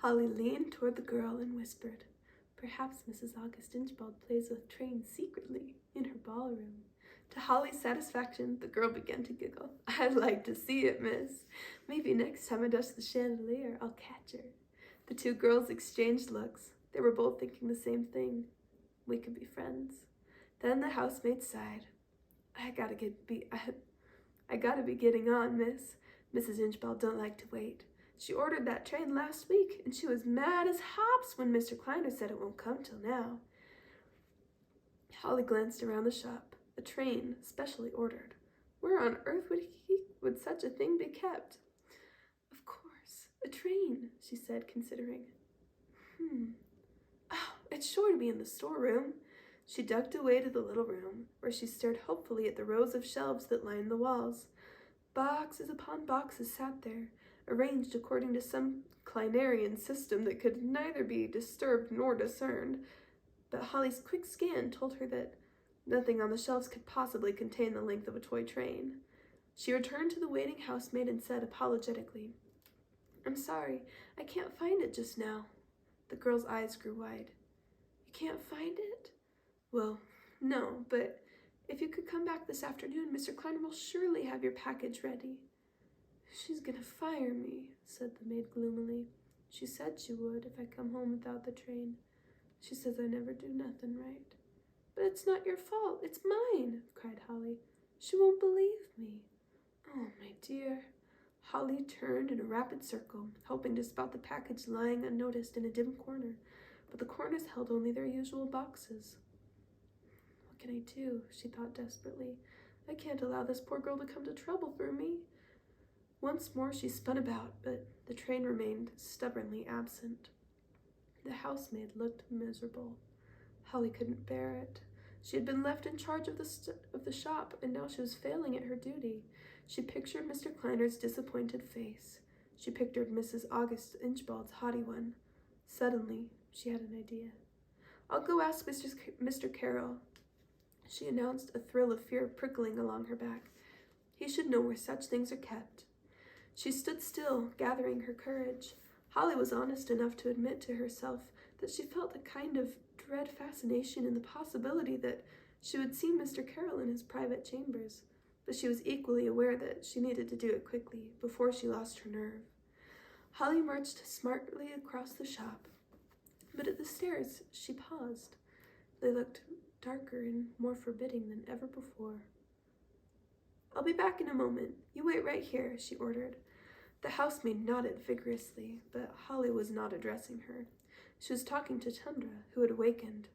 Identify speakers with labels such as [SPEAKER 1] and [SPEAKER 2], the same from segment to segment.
[SPEAKER 1] Holly leaned toward the girl and whispered, "Perhaps Mrs. August Inchbald plays with trains secretly in her ballroom." To Holly's satisfaction, the girl began to giggle. "I'd like to see it, miss. Maybe next time I dust the chandelier, I'll catch her." The two girls exchanged looks. They were both thinking the same thing. We could be friends. Then the housemaid sighed. I gotta be getting on, miss. Mrs. Inchbald don't like to wait. She ordered that train last week, and she was mad as hops when Mr. Kleiner said it won't come till now." Holly glanced around the shop. A train, specially ordered. Where on earth would such a thing be kept? "Of course, a train," she said, considering. "Oh, it's sure to be in the storeroom." She ducked away to the little room, where she stared hopefully at the rows of shelves that lined the walls. Boxes upon boxes sat there, arranged according to some Kleinerian system that could neither be disturbed nor discerned. But Holly's quick scan told her that nothing on the shelves could possibly contain the length of a toy train. She returned to the waiting housemaid and said apologetically, "I'm sorry, I can't find it just now." The girl's eyes grew wide. "You can't find it?" "Well, no, but if you could come back this afternoon, Mr. Kleiner will surely have your package ready." "She's gonna fire me," said the maid gloomily. "She said she would if I come home without the train. She says I never do nothing right." "But it's not your fault, it's mine," cried Holly. "She won't believe me." "Oh, my dear." Holly turned in a rapid circle, hoping to spot the package lying unnoticed in a dim corner, but the corners held only their usual boxes. "What can I do?" she thought desperately. "I can't allow this poor girl to come to trouble for me." Once more she spun about, but the train remained stubbornly absent. The housemaid looked miserable. Holly couldn't bear it. She had been left in charge of the shop, and now she was failing at her duty. She pictured Mr. Kleiner's disappointed face. She pictured Mrs. August Inchbald's haughty one. Suddenly, she had an idea. "I'll go ask Mr. Carroll," she announced, a thrill of fear prickling along her back. "He should know where such things are kept." She stood still, gathering her courage. Holly was honest enough to admit to herself that she felt a kind of dread fascination in the possibility that she would see Mr. Carroll in his private chambers, but she was equally aware that she needed to do it quickly, before she lost her nerve. Holly marched smartly across the shop, but at the stairs she paused. They looked darker and more forbidding than ever before. "I'll be back in a moment. You wait right here," she ordered. The housemaid nodded vigorously, but Holly was not addressing her. She was talking to Chandra, who had awakened.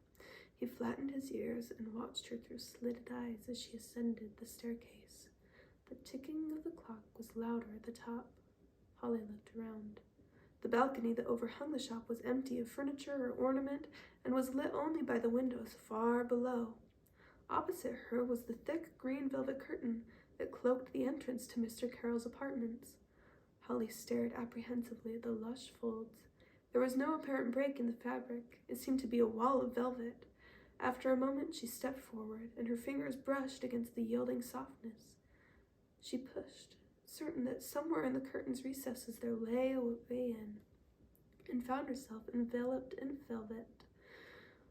[SPEAKER 1] He flattened his ears and watched her through slitted eyes as she ascended the staircase. The ticking of the clock was louder at the top. Holly looked around. The balcony that overhung the shop was empty of furniture or ornament and was lit only by the windows far below. Opposite her was the thick green velvet curtain that cloaked the entrance to Mr. Carroll's apartments. Holly stared apprehensively at the lush folds. There was no apparent break in the fabric. It seemed to be a wall of velvet. After a moment, she stepped forward, and her fingers brushed against the yielding softness. She pushed, certain that somewhere in the curtain's recesses there lay a way in, and found herself enveloped in velvet.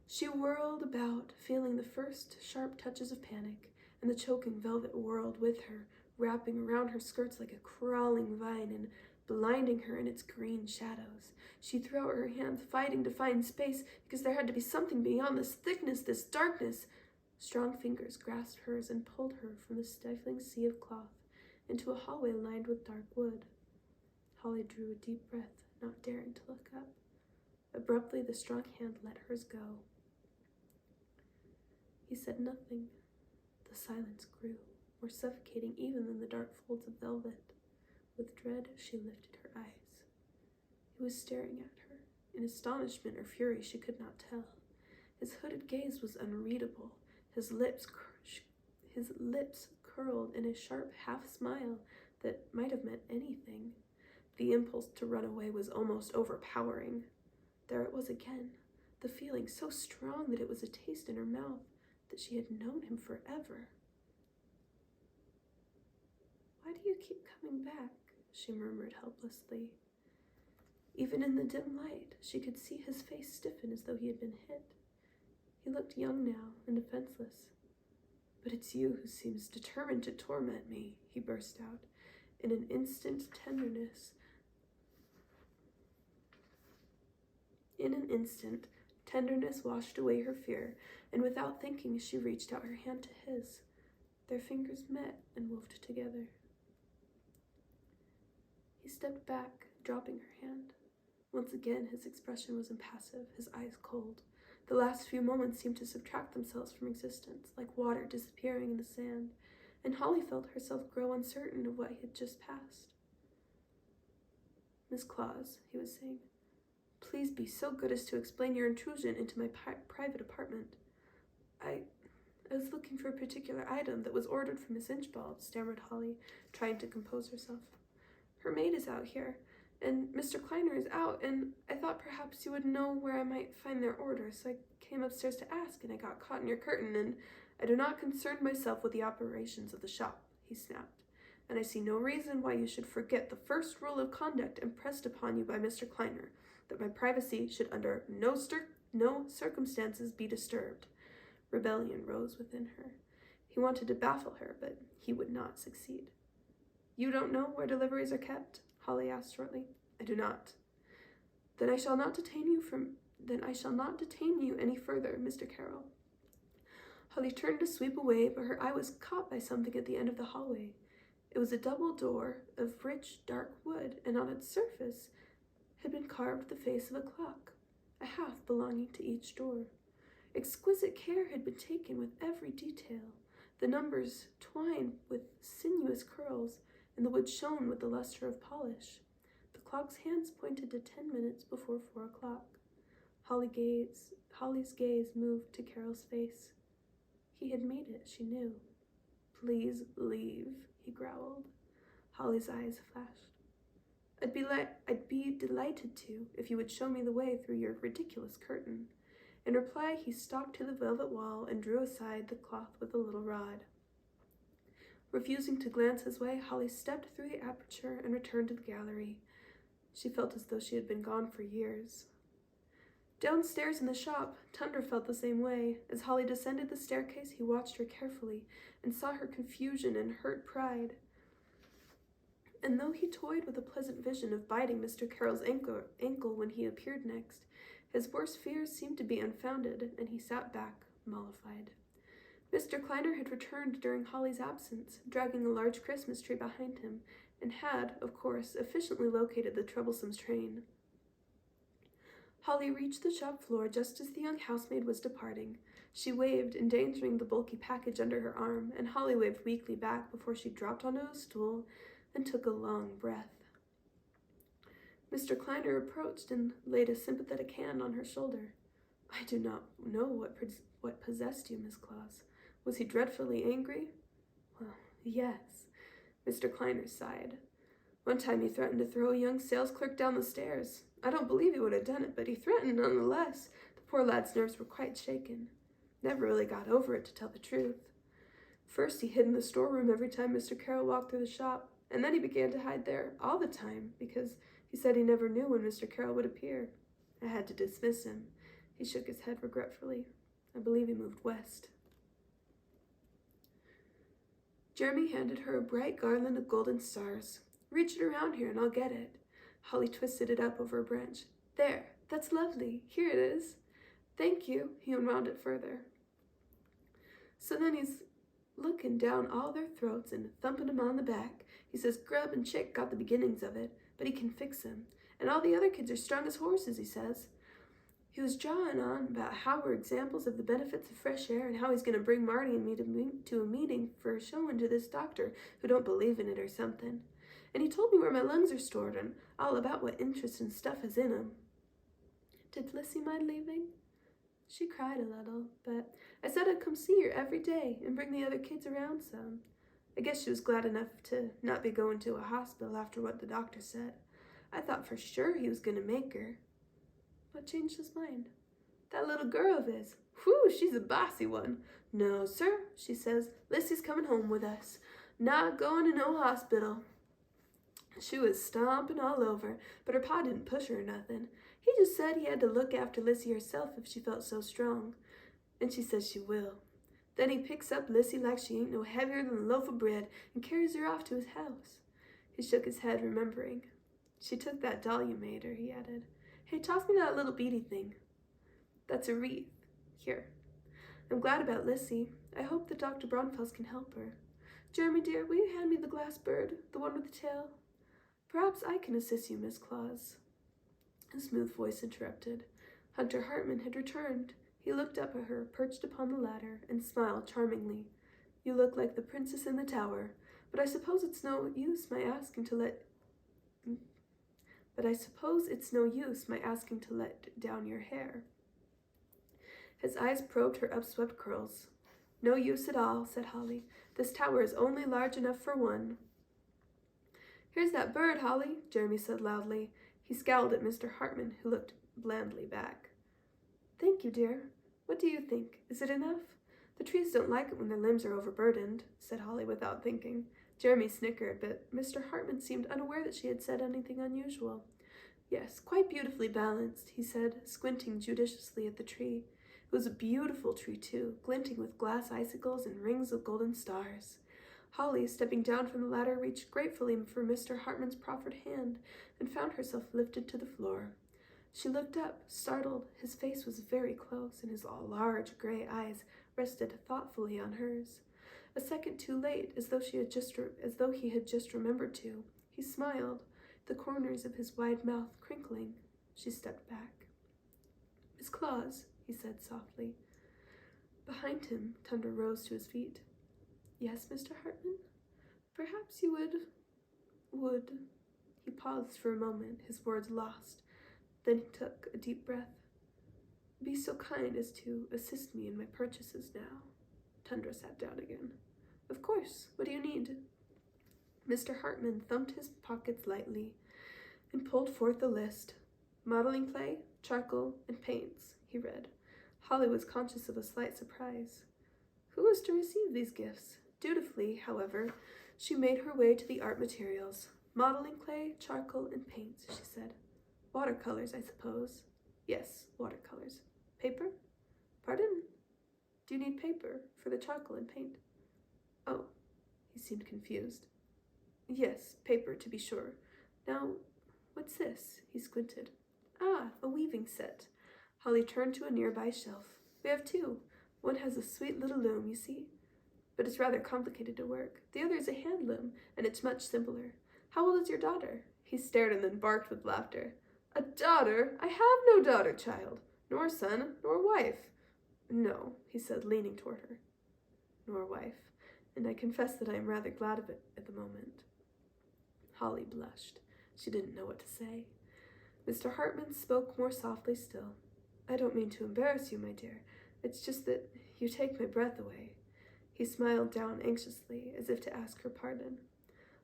[SPEAKER 1] She whirled about, feeling the first sharp touches of panic, and the choking velvet whirled with her, wrapping around her skirts like a crawling vine and blinding her in its green shadows. She threw out her hands, fighting to find space, because there had to be something beyond this thickness, this darkness. Strong fingers grasped hers and pulled her from the stifling sea of cloth into a hallway lined with dark wood. Holly drew a deep breath, not daring to look up. Abruptly, the strong hand let hers go. He said nothing. The silence grew, more suffocating even than the dark folds of velvet. With dread, she lifted her eyes. He was staring at her. In astonishment or fury, she could not tell. His hooded gaze was unreadable. His lips curled in a sharp half-smile that might have meant anything. The impulse to run away was almost overpowering. There it was again, the feeling so strong that it was a taste in her mouth, that she had known him forever. "Why do you keep coming back?" she murmured helplessly. Even in the dim light, she could see his face stiffen as though he had been hit. He looked young now and defenseless. "But it's you who seems determined to torment me," he burst out. In an instant, tenderness washed away her fear, and without thinking, she reached out her hand to his. Their fingers met and moved together. He stepped back, dropping her hand. Once again, his expression was impassive, his eyes cold. The last few moments seemed to subtract themselves from existence, like water disappearing in the sand, and Holly felt herself grow uncertain of what had just passed. "Miss Claus," he was saying, "please be so good as to explain your intrusion into my private apartment. I was looking for a particular item that was ordered from Miss Inchbald," stammered Holly, trying to compose herself. "Her maid is out here, and Mr. Kleiner is out, and I thought perhaps you would know where I might find their order, so I came upstairs to ask, and I got caught in your curtain, and I do not concern myself with the operations of the shop," he snapped, "and I see no reason why you should forget the first rule of conduct impressed upon you by Mr. Kleiner, that my privacy should under no circumstances be disturbed." Rebellion rose within her. He wanted to baffle her, but he would not succeed. "You don't know where deliveries are kept?" Holly asked shortly. "I do not." Then I shall not detain you any further, Mr. Carroll." Holly turned to sweep away, but her eye was caught by something at the end of the hallway. It was a double door of rich, dark wood, and on its surface had been carved the face of a clock, a half belonging to each door. Exquisite care had been taken with every detail. The numbers twined with sinuous curls, and the wood shone with the luster of polish. The clock's hands pointed to 10 minutes before 4 o'clock. Holly's gaze moved to Carol's face. He had made it, she knew. "Please leave," he growled. Holly's eyes flashed. I'd be delighted to, if you would show me the way through your ridiculous curtain." In reply, he stalked to the velvet wall and drew aside the cloth with a little rod. Refusing to glance his way, Holly stepped through the aperture and returned to the gallery. She felt as though she had been gone for years. Downstairs in the shop, Tundra felt the same way. As Holly descended the staircase, he watched her carefully and saw her confusion and hurt pride. And though he toyed with a pleasant vision of biting Mr. Carroll's ankle when he appeared next, his worst fears seemed to be unfounded, and he sat back, mollified. Mr. Kleiner had returned during Holly's absence, dragging a large Christmas tree behind him, and had, of course, efficiently located the troublesome train. Holly reached the shop floor just as the young housemaid was departing. She waved, endangering the bulky package under her arm, and Holly waved weakly back before she dropped onto a stool and took a long breath. Mr. Kleiner approached and laid a sympathetic hand on her shoulder. "I do not know what possessed you, Miss Claus. Was he dreadfully angry?" "Well, yes," Mr. Kleiner sighed. "One time he threatened to throw a young sales clerk down the stairs. I don't believe he would have done it, but he threatened nonetheless. The poor lad's nerves were quite shaken. Never really got over it, to tell the truth. First he hid in the storeroom every time Mr. Carroll walked through the shop, and then he began to hide there all the time, because he said he never knew when Mr. Carroll would appear. I had to dismiss him." He shook his head regretfully. "I believe he moved west." Jeremy handed her a bright garland of golden stars. "Reach it around here and I'll get it." Holly twisted it up over a branch. "There, that's lovely. Here it is." "Thank you." He unwound it further. "So then he's looking down all their throats and thumping 'em on the back. He says Grub and Chick got the beginnings of it, but he can fix 'em. And all the other kids are strong as horses, he says. He was jawing on about how we're examples of the benefits of fresh air and how he's going to bring Marty and me to a meeting for a showing to this doctor who don't believe in it or something. And he told me where my lungs are stored and all about what interesting stuff is in 'em." "Did Lissy mind leaving?" "She cried a little, but I said I'd come see her every day and bring the other kids around some. I guess she was glad enough to not be going to a hospital after what the doctor said. I thought for sure he was going to make her." "What changed his mind?" "That little girl of his. Whew, she's a bossy one. 'No, sir,' she says, 'Lissy's coming home with us. Not going to no hospital.' She was stomping all over, but her pa didn't push her or nothing. He just said he had to look after Lissy herself if she felt so strong. And she says she will. Then he picks up Lissy like she ain't no heavier than a loaf of bread and carries her off to his house. He shook his head, remembering. She took that doll you made her, he added. Hey, toss me that little beady thing. That's a wreath. Here. I'm glad about Lissy. I hope that Dr. Braunfels can help her. Jeremy, dear, will you hand me the glass bird, the one with the tail? Perhaps I can assist you, Miss Claus. A smooth voice interrupted. Hunter Hartman had returned. He looked up at her, perched upon the ladder, and smiled charmingly. You look like the princess in the tower, but I suppose it's no use my asking to let down your hair. His eyes probed her upswept curls. No use at all, said Holly. This tower is only large enough for one. Here's that bird, Holly, Jeremy said loudly. He scowled at Mr. Hartman, who looked blandly back. Thank you, dear. What do you think? Is it enough? The trees don't like it when their limbs are overburdened, said Holly without thinking. Jeremy snickered, but Mr. Hartman seemed unaware that she had said anything unusual. Yes, quite beautifully balanced, he said, squinting judiciously at the tree. It was a beautiful tree, too, glinting with glass icicles and rings of golden stars. Holly, stepping down from the ladder, reached gratefully for Mr. Hartman's proffered hand and found herself lifted to the floor. She looked up, startled. His face was very close, and his large gray eyes rested thoughtfully on hers. A second too late, as though he had just remembered to, he smiled, the corners of his wide mouth crinkling. She stepped back. Miss Claus, he said softly. Behind him, Tundra rose to his feet. Yes, Mr. Hartman? Perhaps you would. He paused for a moment, his words lost. Then he took a deep breath. Be so kind as to assist me in my purchases now. Tundra sat down again. Of course. What do you need? Mr. Hartman thumped his pockets lightly and pulled forth a list. Modeling clay, charcoal, and paints, he read. Holly was conscious of a slight surprise. Who was to receive these gifts? Dutifully, however, she made her way to the art materials. Modeling clay, charcoal, and paints, she said. Watercolors, I suppose. Yes, watercolors. Paper? Pardon? Do you need paper for the charcoal and paint? Oh, he seemed confused. Yes, paper, to be sure. Now, what's this? He squinted. Ah, a weaving set. Holly turned to a nearby shelf. We have two. One has a sweet little loom, you see, but it's rather complicated to work. The other is a hand loom, and it's much simpler. How old is your daughter? He stared and then barked with laughter. A daughter? I have no daughter, child, nor son, nor wife. No, he said, leaning toward her. Nor wife, and I confess that I am rather glad of it at the moment. Holly blushed. She didn't know what to say. Mr. Hartman spoke more softly still. I don't mean to embarrass you, my dear. It's just that you take my breath away. He smiled down anxiously, as if to ask her pardon.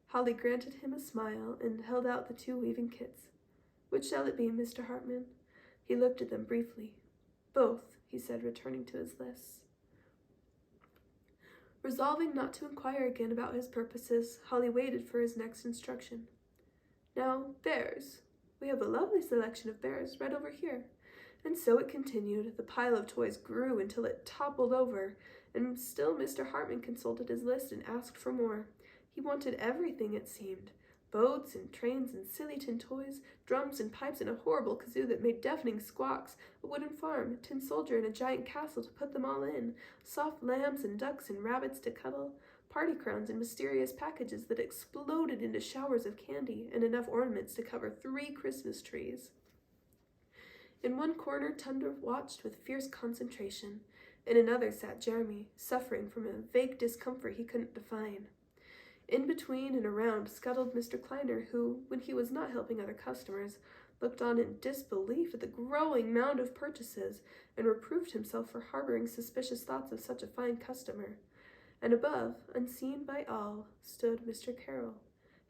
[SPEAKER 1] Holly granted him a smile and held out the two weaving kits. Which shall it be, Mr. Hartman? He looked at them briefly. Both, he said, returning to his list. Resolving not to inquire again about his purposes, Holly waited for his next instruction. Now, bears. We have a lovely selection of bears right over here. And so it continued. The pile of toys grew until it toppled over, and still Mr. Hartman consulted his list and asked for more. He wanted everything, it seemed. Boats and trains and silly tin toys, drums and pipes and a horrible kazoo that made deafening squawks, a wooden farm, a tin soldier and a giant castle to put them all in, soft lambs and ducks and rabbits to cuddle, party crowns and mysterious packages that exploded into showers of candy, and enough ornaments to cover 3 Christmas trees. In one corner, Tundra watched with fierce concentration. In another sat Jeremy, suffering from a vague discomfort he couldn't define. In between and around scuttled Mr. Kleiner, who, when he was not helping other customers, looked on in disbelief at the growing mound of purchases and reproved himself for harboring suspicious thoughts of such a fine customer. And above, unseen by all, stood Mr. Carroll,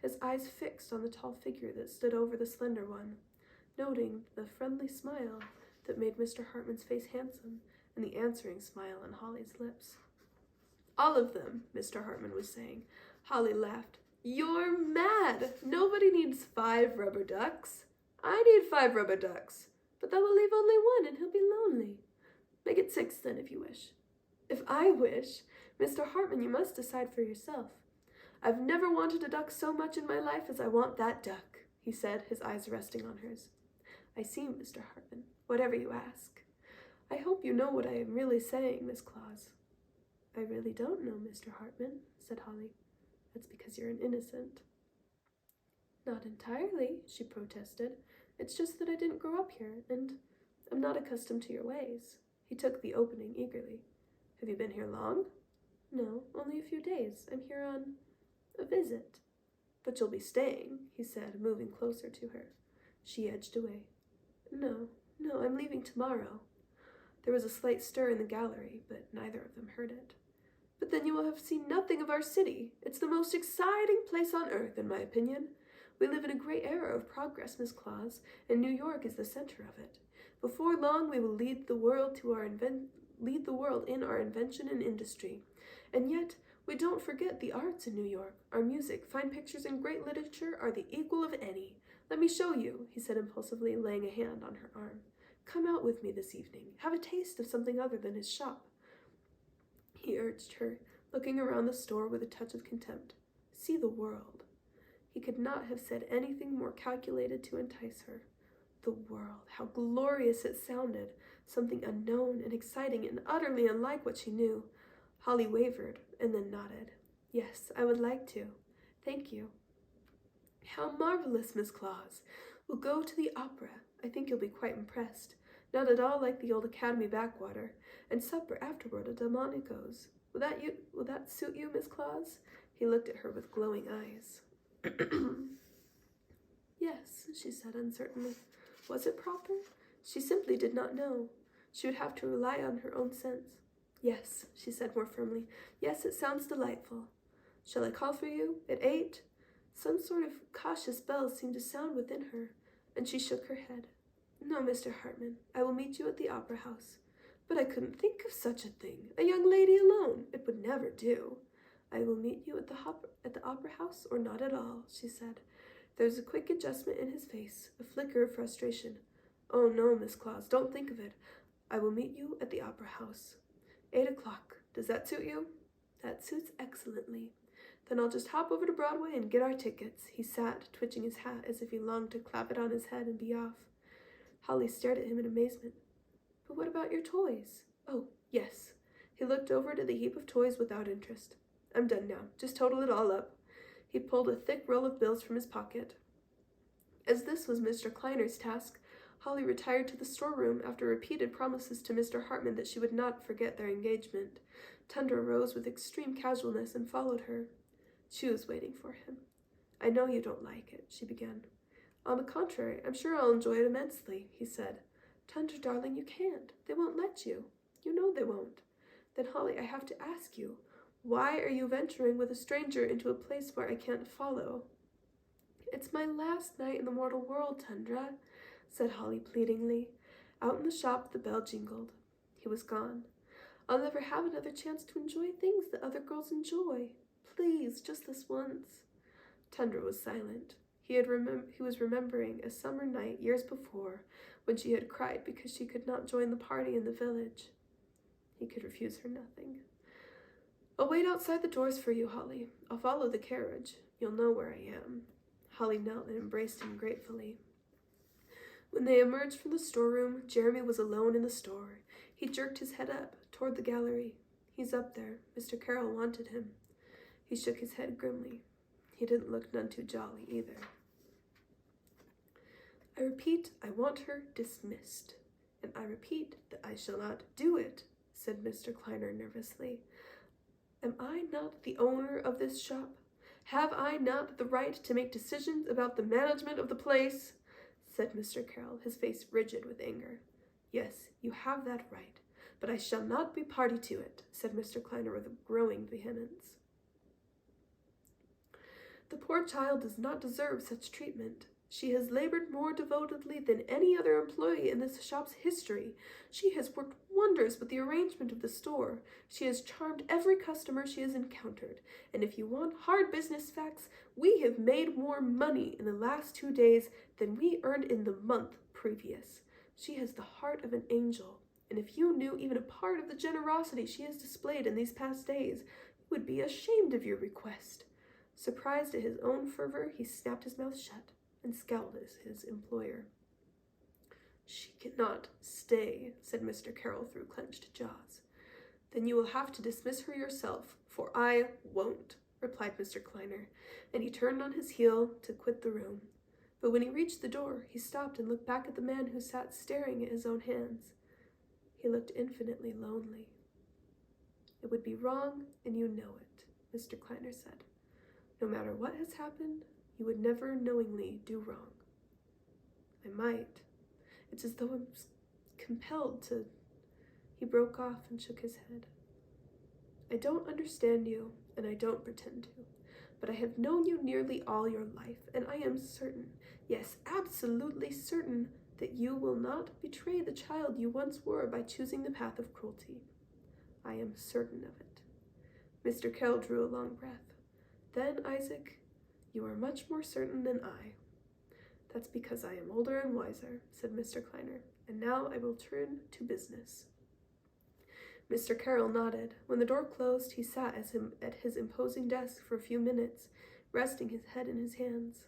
[SPEAKER 1] his eyes fixed on the tall figure that stood over the slender one, noting the friendly smile that made Mr. Hartman's face handsome and the answering smile on Holly's lips. All of them, Mr. Hartman was saying. Holly laughed. You're mad. Nobody needs 5 rubber ducks. I need 5 rubber ducks, but that will leave only one and he'll be lonely. Make it 6 then, if you wish. If I wish? Mr. Hartman, you must decide for yourself. I've never wanted a duck so much in my life as I want that duck, he said, his eyes resting on hers. I see, Mr. Hartman, whatever you ask. I hope you know what I am really saying, Miss Claus. I really don't know, Mr. Hartman, said Holly. That's because you're an innocent. Not entirely, she protested. It's just that I didn't grow up here, and I'm not accustomed to your ways. He took the opening eagerly. Have you been here long? No, only a few days. I'm here on a visit. But you'll be staying, he said, moving closer to her. She edged away. No, I'm leaving tomorrow. There was a slight stir in the gallery, but neither of them heard it. But then you will have seen nothing of our city. It's the most exciting place on earth, in my opinion. We live in a great era of progress, Miss Claus, and New York is the center of it. Before long, we will lead the world in our invention and industry. And yet, we don't forget the arts in New York. Our music, fine pictures, and great literature are the equal of any. Let me show you, he said impulsively, laying a hand on her arm. Come out with me this evening. Have a taste of something other than his shop. He urged her, looking around the store with a touch of contempt. See the world. He could not have said anything more calculated to entice her. The world, how glorious it sounded, something unknown and exciting and utterly unlike what she knew. Holly wavered and then nodded. Yes, I would like to. Thank you. How marvelous, Miss Claus. We'll go to the opera. I think you'll be quite impressed. Not at all like the old Academy backwater. And supper afterward at Delmonico's. Will that suit you, Miss Claus? He looked at her with glowing eyes. Yes, she said uncertainly. Was it proper? She simply did not know. She would have to rely on her own sense. Yes, she said more firmly. Yes, it sounds delightful. Shall I call for you? At 8? Some sort of cautious bell seemed to sound within her, and she shook her head. No, Mr. Hartman, I will meet you at the opera house. But I couldn't think of such a thing. A young lady alone. It would never do. I will meet you at the opera house or not at all, she said. There was a quick adjustment in his face, a flicker of frustration. Oh, no, Miss Claus, don't think of it. I will meet you at the opera house. 8 o'clock. Does that suit you? That suits excellently. Then I'll just hop over to Broadway and get our tickets. He sat, twitching his hat as if he longed to clap it on his head and be off. Holly stared at him in amazement. But what about your toys? Oh, yes. He looked over to the heap of toys without interest. I'm done now. Just total it all up. He pulled a thick roll of bills from his pocket. As this was Mr. Kleiner's task, Holly retired to the storeroom after repeated promises to Mr. Hartman that she would not forget their engagement. Tundra rose with extreme casualness and followed her. She was waiting for him. I know you don't like it, she began. On the contrary, I'm sure I'll enjoy it immensely, he said. Tundra, darling, you can't. They won't let you. You know they won't. Then, Holly, I have to ask you, why are you venturing with a stranger into a place where I can't follow? It's my last night in the mortal world, Tundra, said Holly pleadingly. Out in the shop, the bell jingled. He was gone. I'll never have another chance to enjoy things that other girls enjoy. Please, just this once. Tundra was silent. He was remembering a summer night years before when she had cried because she could not join the party in the village. He could refuse her nothing. I'll wait outside the doors for you, Holly. I'll follow the carriage. You'll know where I am. Holly knelt and embraced him gratefully. When they emerged from the storeroom, Jeremy was alone in the store. He jerked his head up toward the gallery. He's up there. Mr. Carroll wanted him. He shook his head grimly. He didn't look none too jolly either. I repeat, I want her dismissed. And I repeat that I shall not do it, said Mr. Kleiner nervously. Am I not the owner of this shop? Have I not the right to make decisions about the management of the place? Said Mr. Carroll, his face rigid with anger. Yes, you have that right, but I shall not be party to it, said Mr. Kleiner with a growing vehemence. The poor child does not deserve such treatment. She has labored more devotedly than any other employee in this shop's history. She has worked wonders with the arrangement of the store. She has charmed every customer she has encountered. And if you want hard business facts, we have made more money in the last 2 days than we earned in the month previous. She has the heart of an angel, and if you knew even a part of the generosity she has displayed in these past days, you would be ashamed of your request." Surprised at his own fervor, he snapped his mouth shut and scowled at his employer. "She cannot stay," said Mr. Carroll through clenched jaws. "Then you will have to dismiss her yourself, for I won't," replied Mr. Kleiner, and he turned on his heel to quit the room. But when he reached the door, he stopped and looked back at the man who sat staring at his own hands. He looked infinitely lonely. "It would be wrong, and you know it," Mr. Kleiner said. "No matter what has happened, you would never knowingly do wrong." "I might. It's as though I'm compelled to—" He broke off and shook his head. "I don't understand you, and I don't pretend to, but I have known you nearly all your life, and I am certain, yes, absolutely certain, that you will not betray the child you once were by choosing the path of cruelty. I am certain of it." Mr. Carroll drew a long breath. "Then, Isaac, you are much more certain than I." "That's because I am older and wiser," said Mr. Kleiner. "And now I will turn to business." Mr. Carroll nodded. When the door closed, he sat at his imposing desk for a few minutes, resting his head in his hands.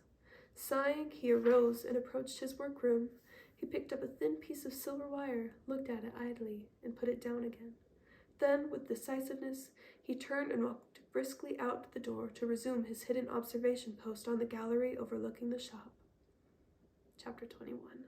[SPEAKER 1] Sighing, he arose and approached his workroom. He picked up a thin piece of silver wire, looked at it idly, and put it down again. Then, with decisiveness, he turned and walked briskly out the door to resume his hidden observation post on the gallery overlooking the shop. Chapter 21.